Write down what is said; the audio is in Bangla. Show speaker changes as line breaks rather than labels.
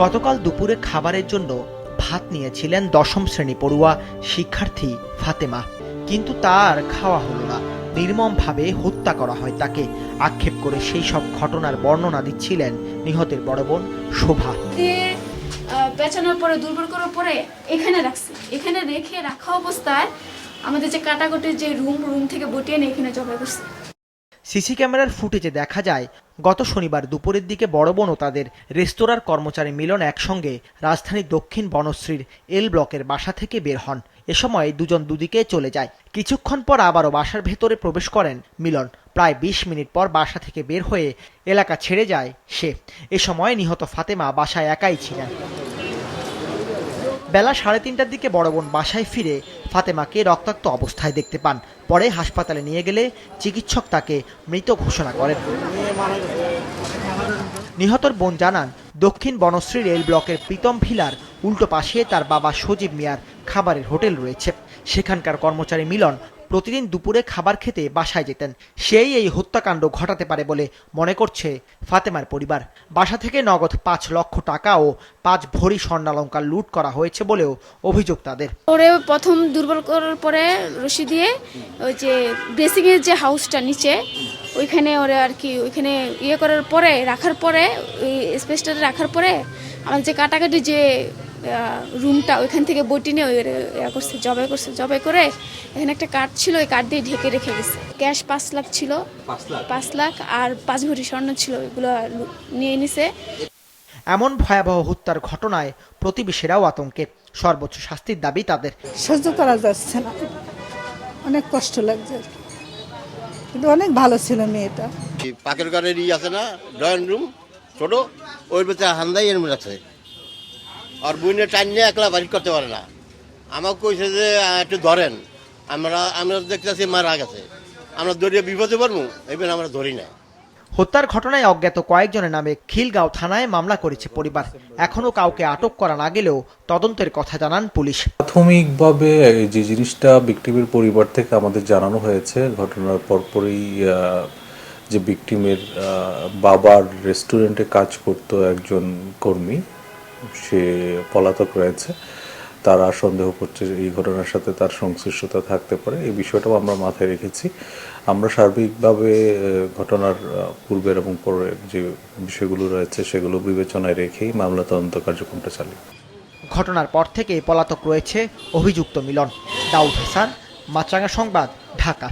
গতকাল দুপুরে খাবারের জন্য ভাত নিয়েছিলেন দশম শ্রেণী পড়ুয়া শিক্ষার্থী ফাতেমা, কিন্তু তার খাওয়া হলো না। নির্মমভাবে হত্যা করা হয় তাকে। আক্ষেপ করে সেই সব ঘটনার বর্ণনা দিচ্ছিলেন নিহতের বড় বোন শোভা।
পেঁচানোর পরে দুর্বল করার পরে এখানে রাখছে, এখানে রেখে রাখা অবস্থায় আমাদের যে কাটাকুটির যে রুম থেকে বটিয়ে নিয়ে এখানে জবাই করছে।
সিসি ক্যামেরার ফুটেজে দেখা যায় গত শনিবার দুপুরের দিকে বড় বোন ও তাদের রেস্তোরাঁর কর্মচারী মিলন একসঙ্গে রাজধানীর দক্ষিণ বনশ্রীর এল ব্লকের বাসা থেকে বের হন। এ সময় দুজন দুদিকে চলে যায়। কিছুক্ষণ পর আবারও বাসার ভেতরে প্রবেশ করেন মিলন। প্রায় ২০ মিনিট পর বাসা থেকে বের হয়ে এলাকা ছেড়ে যায় সে। এ সময় নিহত ফাতেমা বাসায় একাই ছিলেন। বেলা ৩:৩০টার দিকে বড় বোন বাসায় ফিরে ফাতেমাকে রক্তাক্ত অবস্থায় দেখতে পান। পরে হাসপাতালে নিয়ে গেলে চিকিৎসক তাকে মৃত ঘোষণা করেন। নিহতর বোন জানান, দক্ষিণ বনশ্রী রেল ব্লকের প্রীতম ভিলার উল্টো পাশে তার বাবা সজীব মিয়ার খাবারের হোটেল রয়েছে। সেখানকার কর্মচারী মিলন প্রতিদিন দুপুরে খাবার খেতে বাসায় যেতেন। সেই এই হত্যাকাণ্ড ঘটাতে পারে বলে মনে করছে ফাতেমার পরিবার। বাসা থেকে নগদ ৫ লক্ষ টাকা ও ৫ ভরি স্বর্ণালংকার লুট করা হয়েছে বলেও অভিযোগ তাদের।
ওরে প্রথম দুর্বল করার পরে রশি দিয়ে ওই যে ড্রেসিং এর যে হাউসটা নিচে ওইখানে ওরে আর কি ওইখানে ইয়ে করার পরে রাখার পরে ওই স্পেসটা রাখার পরে আমাদের যে কাটাকাটি যে রুমটা ওইখান থেকে বটি নিয়ে করছে, জবাই করে এখানে একটা কাঠ ছিল, ওই কাঠ দিয়ে ঢেকে রেখে গেছে। ক্যাশ ৫ লাখ ছিল, ৫ লাখ আর ৫ ভরি স্বর্ণ ছিল, এগুলো নিয়ে নিছে।
এমন ভয়াবহ হত্যার ঘটনায় প্রতিবেশীরাও আতঙ্কে। সর্বোচ্চ শাস্তির দাবি তাদের।
সহ্য করা যাচ্ছে না, অনেক কষ্ট লাগছে, কিন্তু অনেক ভালো ছিল মেয়েটা।
পাকের ঘরের আছে না ড্রয়িং রুম ছোট, ওই বেচা হান্দাই এর মধ্যে আছে। আর বইনে টাইম নিয়ে একলা বাড়ি করতে পারে না। আমাকে কইছে যে একটু ধরেন, আমরা দেখতেছি মারা গেছে, আমরা ধরিয়ে বিপদে পারবো, এবার আমরা ধরি না।
হত্যার ঘটনায় অজ্ঞাত কয়েকজনের নামে খিলগাঁও থানায় মামলা করেছে পরিবার। এখনো কাউকে আটক করা না গেলেও তদন্তের কথা জানান পুলিশ।
প্রাথমিকভাবে যে জিনিসটা ভিকটিমের পরিবার থেকে আমাদের জানানো হয়েছে, ঘটনার পরপরই যে ভিকটিমের বাবার রেস্টুরেন্টে কাজ করত একজন কর্মী, সে পলাতক রয়েছে। তারা সন্দেহ করছে এই ঘটনার সাথে তার সংশ্লিষ্টতা থাকতে পারে। এই বিষয়টাও আমরা মাথায় রেখেছি। আমরা সার্বিকভাবে ঘটনার পূর্বের এবং পরের যে বিষয়গুলো রয়েছে সেগুলো বিবেচনায় রেখেই মামলা তদন্ত কার্যক্রমটা চালিয়ে।
ঘটনার পর থেকে পলাতক রয়েছে অভিযুক্ত মিলন। দাউদ হাসান, মাছরাঙা সংবাদ, ঢাকা।